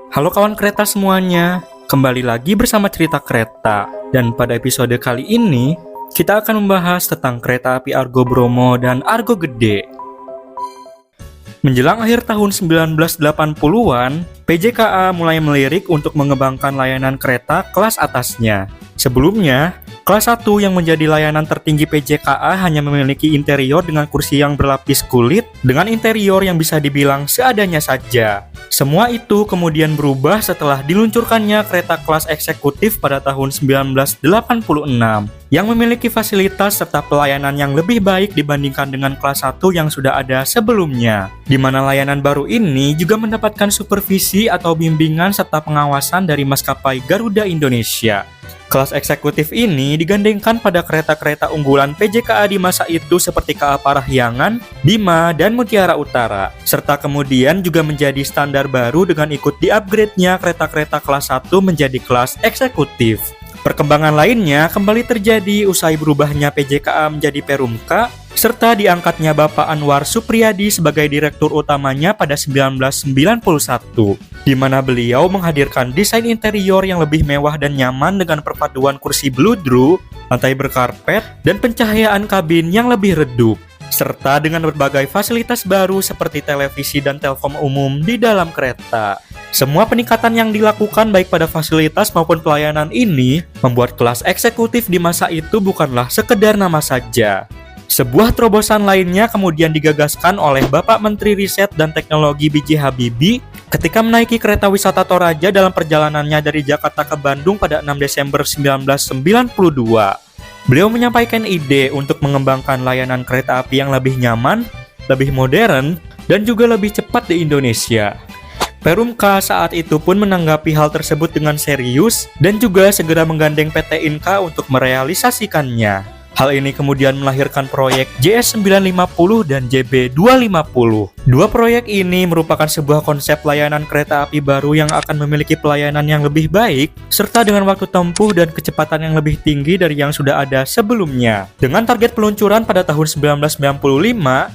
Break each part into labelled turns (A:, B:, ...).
A: Halo kawan kereta semuanya, kembali lagi bersama cerita kereta. Dan pada episode kali ini, kita akan membahas tentang kereta api Argo Bromo dan Argo Gede. Menjelang akhir tahun 1980-an, PJKA mulai melirik untuk mengembangkan layanan kereta kelas atasnya. Sebelumnya, kelas 1 yang menjadi layanan tertinggi PJKA hanya memiliki interior dengan kursi yang berlapis kulit dengan interior yang bisa dibilang seadanya saja. Semua itu kemudian berubah setelah diluncurkannya kereta kelas eksekutif pada tahun 1986 yang memiliki fasilitas serta pelayanan yang lebih baik dibandingkan dengan kelas 1 yang sudah ada sebelumnya, di mana layanan baru ini juga mendapatkan supervisi atau bimbingan serta pengawasan dari maskapai Garuda Indonesia. Kelas eksekutif ini digandengkan pada kereta-kereta unggulan PJKA di masa itu seperti KA Parahyangan, Bima, dan Mutiara Utara, serta kemudian juga menjadi standar baru dengan ikut di-upgrade-nya kereta-kereta kelas 1 menjadi kelas eksekutif. Perkembangan lainnya kembali terjadi usai berubahnya PJKA menjadi Perumka, serta diangkatnya Bapak Anwar Supriyadi sebagai direktur utamanya pada 1991, di mana beliau menghadirkan desain interior yang lebih mewah dan nyaman dengan perpaduan kursi bludru, lantai berkarpet, dan pencahayaan kabin yang lebih redup, serta dengan berbagai fasilitas baru seperti televisi dan telepon umum di dalam kereta. Semua peningkatan yang dilakukan baik pada fasilitas maupun pelayanan ini membuat kelas eksekutif di masa itu bukanlah sekedar nama saja. Sebuah terobosan lainnya kemudian digagaskan oleh Bapak Menteri Riset dan Teknologi B.J. Habibie ketika menaiki kereta wisata Toraja dalam perjalanannya dari Jakarta ke Bandung pada 6 Desember 1992. Beliau menyampaikan ide untuk mengembangkan layanan kereta api yang lebih nyaman, lebih modern, dan juga lebih cepat di Indonesia. Perumka saat itu pun menanggapi hal tersebut dengan serius dan juga segera menggandeng PT Inka untuk merealisasikannya. Hal ini kemudian melahirkan proyek JS 950 dan JB 250. Dua proyek ini merupakan sebuah konsep layanan kereta api baru yang akan memiliki pelayanan yang lebih baik, serta dengan waktu tempuh dan kecepatan yang lebih tinggi dari yang sudah ada sebelumnya. Dengan target peluncuran pada tahun 1995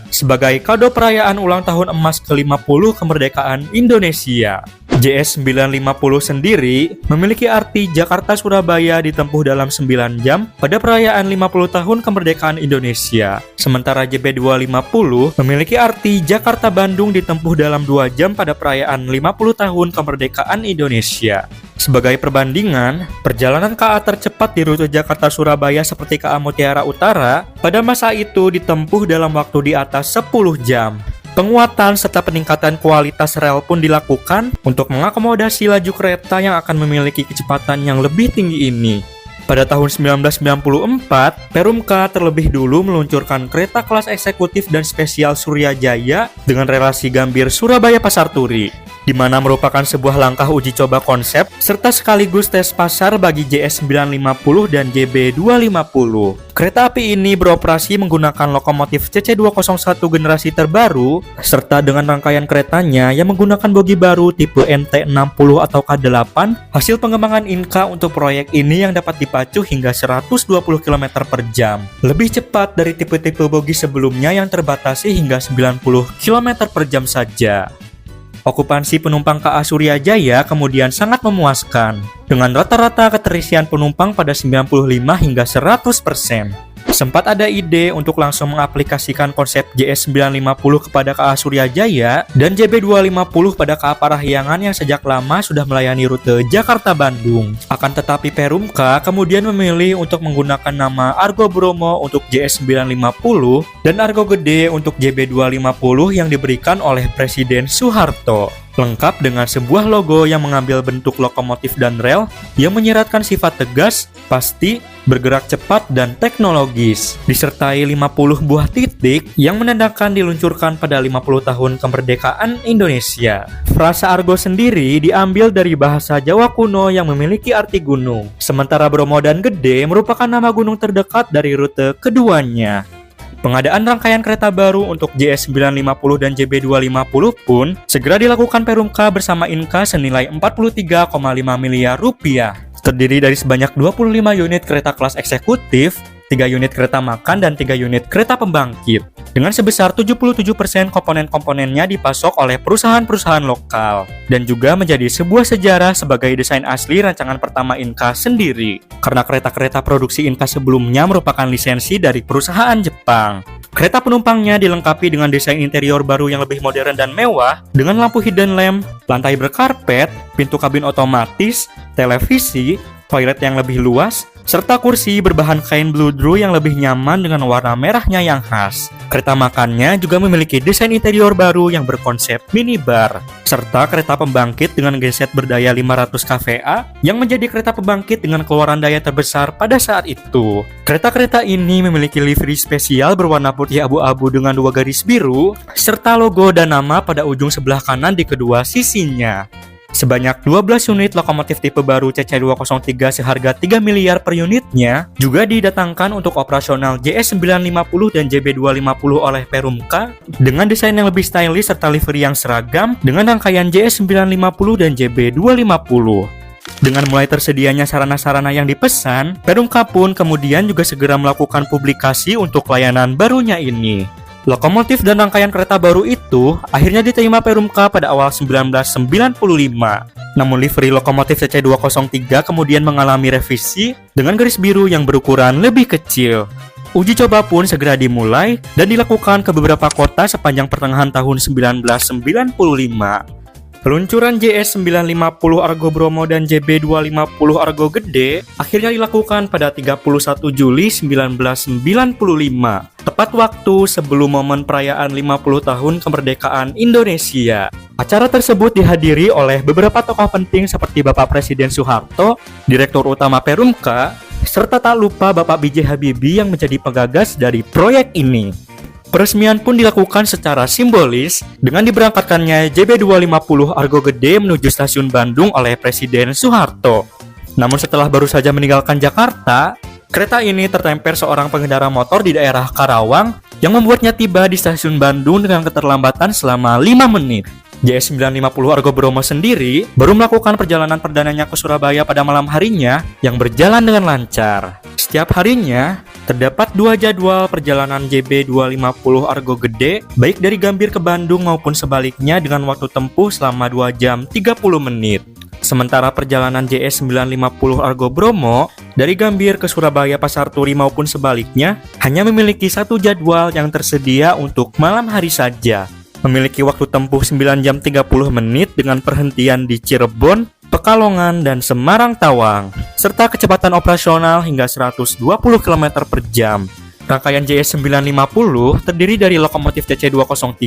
A: sebagai kado perayaan ulang tahun emas ke-50 kemerdekaan Indonesia. JS 950 sendiri memiliki arti Jakarta-Surabaya ditempuh dalam 9 jam pada perayaan 50 tahun kemerdekaan Indonesia. Sementara JB 250 memiliki arti Jakarta-Bandung ditempuh dalam 2 jam pada perayaan 50 tahun kemerdekaan Indonesia. Sebagai perbandingan, perjalanan KA tercepat di rute Jakarta-Surabaya seperti KA Mutiara Utara pada masa itu ditempuh dalam waktu di atas 10 jam. Penguatan serta peningkatan kualitas rel pun dilakukan untuk mengakomodasi laju kereta yang akan memiliki kecepatan yang lebih tinggi ini. Pada tahun 1994, Perumka terlebih dulu meluncurkan kereta kelas eksekutif dan spesial Surya Jaya dengan relasi Gambir Surabaya Pasar Turi, di mana merupakan sebuah langkah uji coba konsep serta sekaligus tes pasar bagi JS 950 dan JB 250. Kereta api ini beroperasi menggunakan lokomotif CC201 generasi terbaru serta dengan rangkaian keretanya yang menggunakan bogi baru tipe NT60 atau K8, hasil pengembangan Inka untuk proyek ini yang dapat dipacu hingga 120 km per jam. Lebih cepat dari tipe-tipe bogi sebelumnya yang terbatasi hingga 90 km per jam saja. Okupansi penumpang KA Surya Jaya kemudian sangat memuaskan, dengan rata-rata keterisian penumpang pada 95 hingga 100%. Sempat ada ide untuk langsung mengaplikasikan konsep JS 950 kepada KA Surya Jaya dan JB 250 pada KA Parahyangan yang sejak lama sudah melayani rute Jakarta-Bandung. Akan tetapi Perumka kemudian memilih untuk menggunakan nama Argo Bromo untuk JS 950 dan Argo Gede untuk JB 250 yang diberikan oleh Presiden Soeharto. Lengkap dengan sebuah logo yang mengambil bentuk lokomotif dan rel yang menyiratkan sifat tegas, pasti, bergerak cepat, dan teknologis, disertai 50 buah titik yang menandakan diluncurkan pada 50 tahun kemerdekaan Indonesia. Frasa Argo sendiri diambil dari bahasa Jawa kuno yang memiliki arti gunung, sementara Bromo dan Gede merupakan nama gunung terdekat dari rute keduanya. Pengadaan rangkaian kereta baru untuk JS 950 dan JB 250 pun segera dilakukan Perumka bersama Inka senilai 43,5 miliar rupiah. Terdiri dari sebanyak 25 unit kereta kelas eksekutif, 3 unit kereta makan dan 3 unit kereta pembangkit. Dengan sebesar 77% komponen-komponennya dipasok oleh perusahaan-perusahaan lokal dan juga menjadi sebuah sejarah sebagai desain asli rancangan pertama Inka sendiri. Karena kereta-kereta produksi Inka sebelumnya merupakan lisensi dari perusahaan Jepang. Kereta penumpangnya dilengkapi dengan desain interior baru yang lebih modern dan mewah dengan lampu hidden lamp, lantai berkarpet, pintu kabin otomatis, televisi, toilet yang lebih luas, serta kursi berbahan kain bludru yang lebih nyaman dengan warna merahnya yang khas. Kereta makannya juga memiliki desain interior baru yang berkonsep minibar, serta kereta pembangkit dengan genset berdaya 500 kVA yang menjadi kereta pembangkit dengan keluaran daya terbesar pada saat itu. Kereta-kereta ini memiliki livery spesial berwarna putih abu-abu dengan 2 garis biru, serta logo dan nama pada ujung sebelah kanan di kedua sisinya. Sebanyak 12 unit lokomotif tipe baru CC203 seharga 3 miliar per unitnya juga didatangkan untuk operasional JS950 dan JB250 oleh Perumka dengan desain yang lebih stylish serta livery yang seragam dengan rangkaian JS950 dan JB250. Dengan mulai tersedianya sarana-sarana yang dipesan, Perumka pun kemudian juga segera melakukan publikasi untuk layanan barunya ini. Lokomotif dan rangkaian kereta baru itu akhirnya diterima Perumka pada awal 1995. Namun livery lokomotif CC203 kemudian mengalami revisi dengan garis biru yang berukuran lebih kecil. Uji coba pun segera dimulai dan dilakukan ke beberapa kota sepanjang pertengahan tahun 1995. Peluncuran JS950 Argo Bromo dan JB250 Argo Gede akhirnya dilakukan pada 31 Juli 1995, tepat waktu sebelum momen perayaan 50 tahun kemerdekaan Indonesia. Acara tersebut dihadiri oleh beberapa tokoh penting seperti Bapak Presiden Soeharto, Direktur Utama Perumka, serta tak lupa Bapak B.J. Habibie yang menjadi penggagas dari proyek ini. Peresmian pun dilakukan secara simbolis dengan diberangkatkannya JB250 Argo Gede menuju stasiun Bandung oleh Presiden Soeharto. Namun setelah baru saja meninggalkan Jakarta, kereta ini tertemper seorang pengendara motor di daerah Karawang yang membuatnya tiba di stasiun Bandung dengan keterlambatan selama 5 menit. JS950 Argo Bromo sendiri baru melakukan perjalanan perdananya ke Surabaya pada malam harinya yang berjalan dengan lancar. Setiap harinya, terdapat 2 jadwal perjalanan JB250 Argo Gede, baik dari Gambir ke Bandung maupun sebaliknya dengan waktu tempuh selama 2 jam 30 menit. Sementara perjalanan JS950 Argo Bromo dari Gambir ke Surabaya Pasar Turi maupun sebaliknya hanya memiliki 1 jadwal yang tersedia untuk malam hari saja. Memiliki waktu tempuh 9 jam 30 menit dengan perhentian di Cirebon, Pekalongan, dan Semarang Tawang, serta kecepatan operasional hingga 120 km per jam. Rangkaian JS950 terdiri dari lokomotif CC203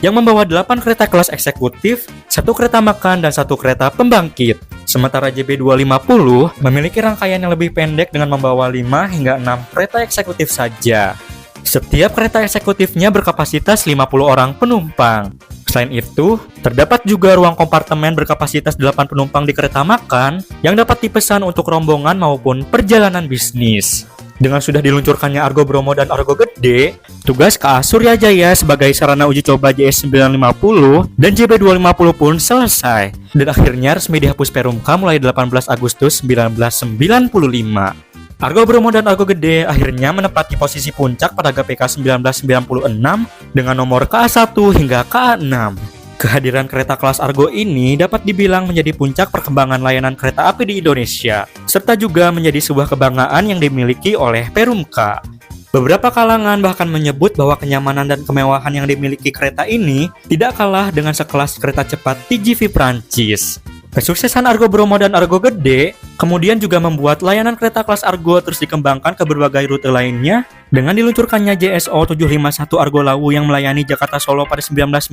A: yang membawa 8 kereta kelas eksekutif, 1 kereta makan, dan 1 kereta pembangkit. Sementara JB250 memiliki rangkaian yang lebih pendek dengan membawa 5 hingga 6 kereta eksekutif saja. Setiap kereta eksekutifnya berkapasitas 50 orang penumpang. Selain itu, terdapat juga ruang kompartemen berkapasitas 8 penumpang di kereta makan yang dapat dipesan untuk rombongan maupun perjalanan bisnis. Dengan sudah diluncurkannya Argo Bromo dan Argo Gede, tugas KA Suryajaya sebagai sarana uji coba JS950 dan JB250 pun selesai dan akhirnya resmi dihapus Perumka mulai 18 Agustus 1995. Argo Bromo dan Argo Gede akhirnya menempati posisi puncak pada GPK 1996 dengan nomor KA1 hingga KA6. Kehadiran kereta kelas Argo ini dapat dibilang menjadi puncak perkembangan layanan kereta api di Indonesia, serta juga menjadi sebuah kebanggaan yang dimiliki oleh Perumka. Beberapa kalangan bahkan menyebut bahwa kenyamanan dan kemewahan yang dimiliki kereta ini tidak kalah dengan sekelas kereta cepat TGV Prancis. Kesuksesan Argo Bromo dan Argo Gede kemudian juga membuat layanan kereta kelas Argo terus dikembangkan ke berbagai rute lainnya dengan diluncurkannya JSO 751 Argo Lawu yang melayani Jakarta Solo pada 1996,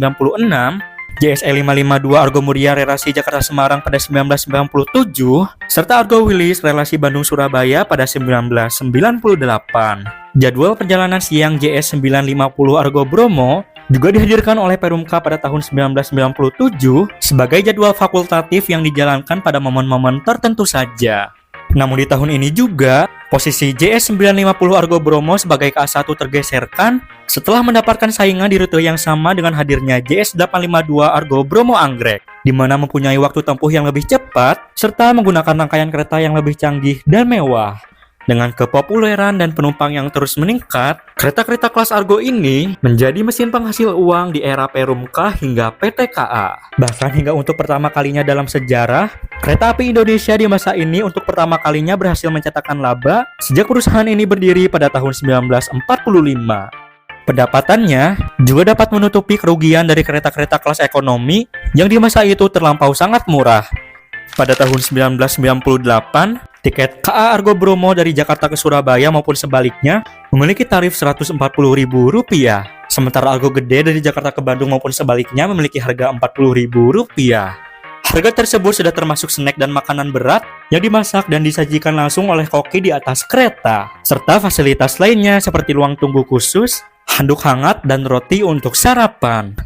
A: JSE 552 Argo Muria relasi Jakarta Semarang pada 1997, serta Argo Wilis relasi Bandung Surabaya pada 1998. Jadwal perjalanan siang JS950 Argo Bromo juga dihadirkan oleh Perumka pada tahun 1997 sebagai jadwal fakultatif yang dijalankan pada momen-momen tertentu saja. Namun di tahun ini juga, posisi JS950 Argo Bromo sebagai KA1 tergeserkan setelah mendapatkan saingan di rute yang sama dengan hadirnya JS852 Argo Bromo Anggrek, di mana mempunyai waktu tempuh yang lebih cepat serta menggunakan rangkaian kereta yang lebih canggih dan mewah. Dengan kepopuleran dan penumpang yang terus meningkat, kereta-kereta kelas Argo ini menjadi mesin penghasil uang di era Perumka hingga PT KA. Bahkan hingga untuk pertama kalinya dalam sejarah, kereta api Indonesia di masa ini untuk pertama kalinya berhasil mencetakkan laba sejak perusahaan ini berdiri pada tahun 1945. Pendapatannya juga dapat menutupi kerugian dari kereta-kereta kelas ekonomi yang di masa itu terlampau sangat murah. Pada tahun 1998, tiket KA Argo Bromo dari Jakarta ke Surabaya maupun sebaliknya memiliki tarif Rp140.000. Sementara Argo Gede dari Jakarta ke Bandung maupun sebaliknya memiliki harga Rp40.000. Harga tersebut sudah termasuk snack dan makanan berat yang dimasak dan disajikan langsung oleh koki di atas kereta, serta fasilitas lainnya seperti ruang tunggu khusus, handuk hangat, dan roti untuk sarapan.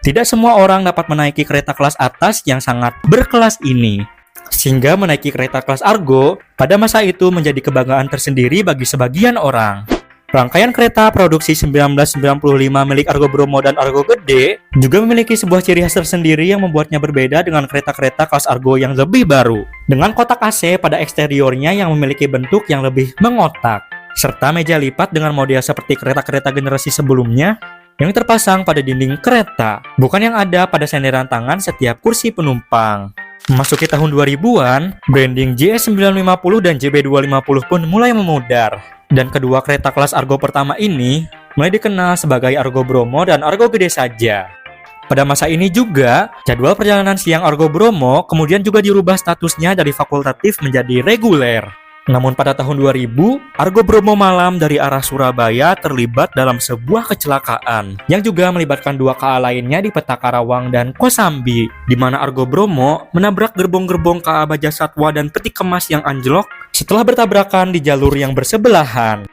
A: Tidak semua orang dapat menaiki kereta kelas atas yang sangat berkelas ini, sehingga menaiki kereta kelas Argo pada masa itu menjadi kebanggaan tersendiri bagi sebagian orang. Rangkaian kereta produksi 1995 milik Argo Bromo dan Argo Gede juga memiliki sebuah ciri khas tersendiri yang membuatnya berbeda dengan kereta-kereta kelas Argo yang lebih baru, dengan kotak AC pada eksteriornya yang memiliki bentuk yang lebih mengotak, serta meja lipat dengan model seperti kereta-kereta generasi sebelumnya yang terpasang pada dinding kereta, bukan yang ada pada senderan tangan setiap kursi penumpang. Memasuki tahun 2000-an, branding JS950 dan JB250 pun mulai memudar, dan kedua kereta kelas Argo pertama ini mulai dikenal sebagai Argo Bromo dan Argo Gede saja. Pada masa ini juga, jadwal perjalanan siang Argo Bromo kemudian juga dirubah statusnya dari fakultatif menjadi reguler. Namun pada tahun 2000, Argo Bromo malam dari arah Surabaya terlibat dalam sebuah kecelakaan yang juga melibatkan dua KA lainnya di Peta Karawang dan Kosambi, di mana Argo Bromo menabrak gerbong-gerbong KA Baja Satwa dan Peti Kemas yang anjlok setelah bertabrakan di jalur yang bersebelahan.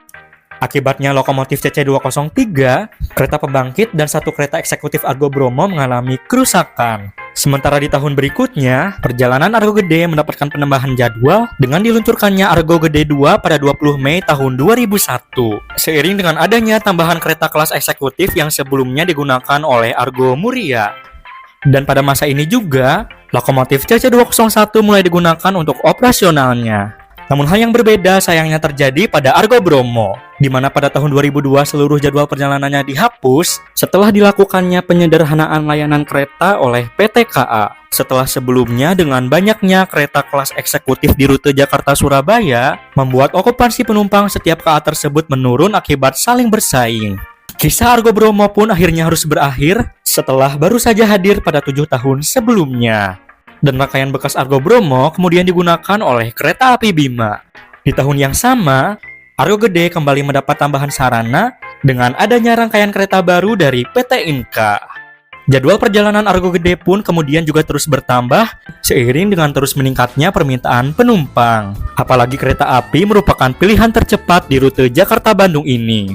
A: Akibatnya lokomotif CC203, kereta pembangkit, dan satu kereta eksekutif Argo Bromo mengalami kerusakan. Sementara di tahun berikutnya, perjalanan Argo Gede mendapatkan penambahan jadwal dengan diluncurkannya Argo Gede 2 pada 20 Mei tahun 2001. Seiring dengan adanya tambahan kereta kelas eksekutif yang sebelumnya digunakan oleh Argo Muria. Dan pada masa ini juga, lokomotif CC201 mulai digunakan untuk operasionalnya. Namun hal yang berbeda sayangnya terjadi pada Argo Bromo, di mana pada tahun 2002 seluruh jadwal perjalanannya dihapus setelah dilakukannya penyederhanaan layanan kereta oleh PT KA. Setelah sebelumnya dengan banyaknya kereta kelas eksekutif di rute Jakarta-Surabaya, membuat okupansi penumpang setiap KA tersebut menurun akibat saling bersaing. Kisah Argo Bromo pun akhirnya harus berakhir setelah baru saja hadir pada 7 tahun sebelumnya. Dan rangkaian bekas Argo Bromo kemudian digunakan oleh kereta api Bima. Di tahun yang sama, Argo Gede kembali mendapat tambahan sarana dengan adanya rangkaian kereta baru dari PT Inka. Jadwal perjalanan Argo Gede pun kemudian juga terus bertambah seiring dengan terus meningkatnya permintaan penumpang. Apalagi kereta api merupakan pilihan tercepat di rute Jakarta-Bandung ini.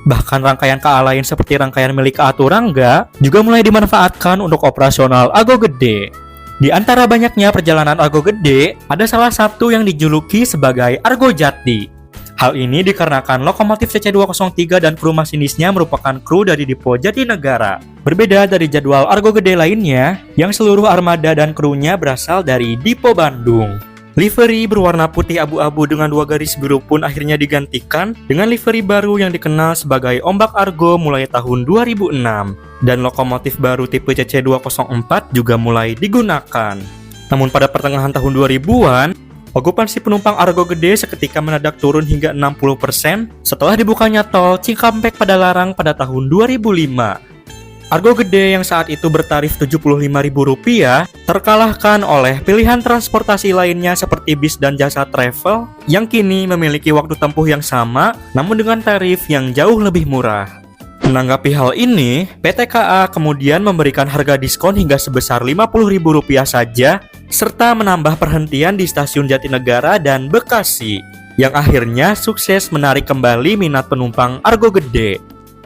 A: Bahkan rangkaian KA lain seperti rangkaian milik KA Turangga juga mulai dimanfaatkan untuk operasional Argo Gede. Di antara banyaknya perjalanan Argo Gede, ada salah satu yang dijuluki sebagai Argo Jati. Hal ini dikarenakan lokomotif CC203 dan kru masinisnya merupakan kru dari Dipo Jatinegara. Berbeda dari jadwal Argo Gede lainnya, yang seluruh armada dan krunya berasal dari Dipo Bandung. Livery berwarna putih abu-abu dengan 2 garis biru pun akhirnya digantikan dengan livery baru yang dikenal sebagai Ombak Argo mulai tahun 2006. Dan lokomotif baru tipe CC204 juga mulai digunakan. Namun pada pertengahan tahun 2000-an, okupansi penumpang Argo Gede seketika menedak turun hingga 60% setelah dibukanya tol Cikampek Padalarang pada tahun 2005. Argo Gede yang saat itu bertarif Rp75.000 terkalahkan oleh pilihan transportasi lainnya seperti bis dan jasa travel yang kini memiliki waktu tempuh yang sama namun dengan tarif yang jauh lebih murah. Menanggapi hal ini, PT KA kemudian memberikan harga diskon hingga sebesar Rp50.000 saja, serta menambah perhentian di stasiun Jatinegara dan Bekasi, yang akhirnya sukses menarik kembali minat penumpang Argo Gede.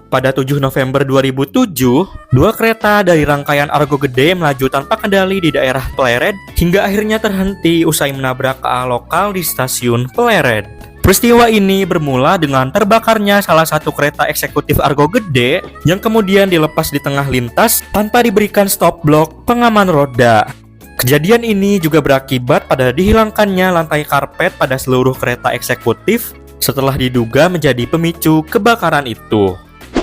A: Pada 7 November 2007, 2 kereta dari rangkaian Argo Gede melaju tanpa kendali di daerah Plered hingga akhirnya terhenti usai menabrak KA lokal di stasiun Plered. Peristiwa ini bermula dengan terbakarnya salah satu kereta eksekutif Argo Gede yang kemudian dilepas di tengah lintas tanpa diberikan stop block pengaman roda. Kejadian ini juga berakibat pada dihilangkannya lantai karpet pada seluruh kereta eksekutif setelah diduga menjadi pemicu kebakaran itu.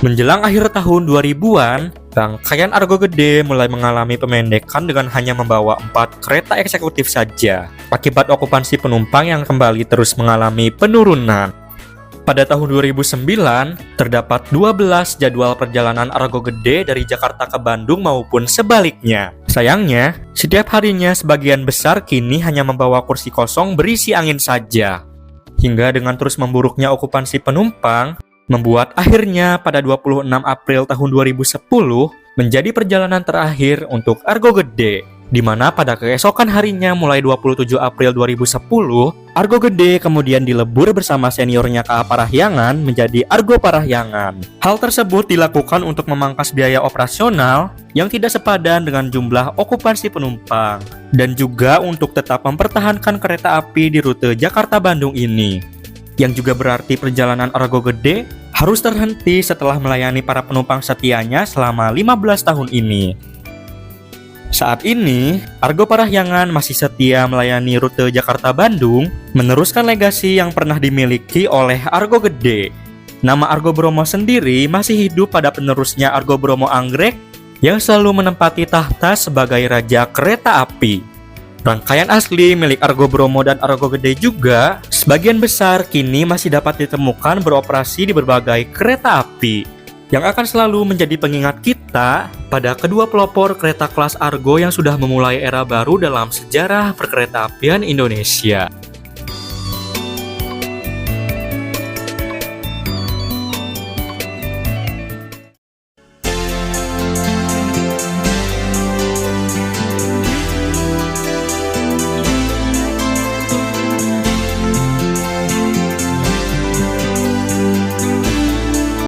A: Menjelang akhir tahun 2000-an, rangkaian Argo Gede mulai mengalami pemendekan dengan hanya membawa 4 kereta eksekutif saja, akibat okupansi penumpang yang kembali terus mengalami penurunan. Pada tahun 2009, terdapat 12 jadwal perjalanan Argo Gede dari Jakarta ke Bandung maupun sebaliknya. Sayangnya, setiap harinya sebagian besar kini hanya membawa kursi kosong berisi angin saja. Hingga dengan terus memburuknya okupansi penumpang, membuat akhirnya pada 26 April tahun 2010 menjadi perjalanan terakhir untuk Argo Gede, di mana pada keesokan harinya mulai 27 April 2010, Argo Gede kemudian dilebur bersama seniornya KA Parahyangan menjadi Argo Parahyangan. Hal tersebut dilakukan untuk memangkas biaya operasional yang tidak sepadan dengan jumlah okupansi penumpang, dan juga untuk tetap mempertahankan kereta api di rute Jakarta-Bandung ini. Yang juga berarti perjalanan Argo Gede harus terhenti setelah melayani para penumpang setianya selama 15 tahun ini. Saat ini, Argo Parahyangan masih setia melayani rute Jakarta-Bandung, meneruskan legasi yang pernah dimiliki oleh Argo Gede. Nama Argo Bromo sendiri masih hidup pada penerusnya Argo Bromo Anggrek yang selalu menempati tahta sebagai raja kereta api. Rangkaian asli milik Argo Bromo dan Argo Gede juga sebagian besar kini masih dapat ditemukan beroperasi di berbagai kereta api, yang akan selalu menjadi pengingat kita pada kedua pelopor kereta kelas Argo yang sudah memulai era baru dalam sejarah perkeretaapian Indonesia.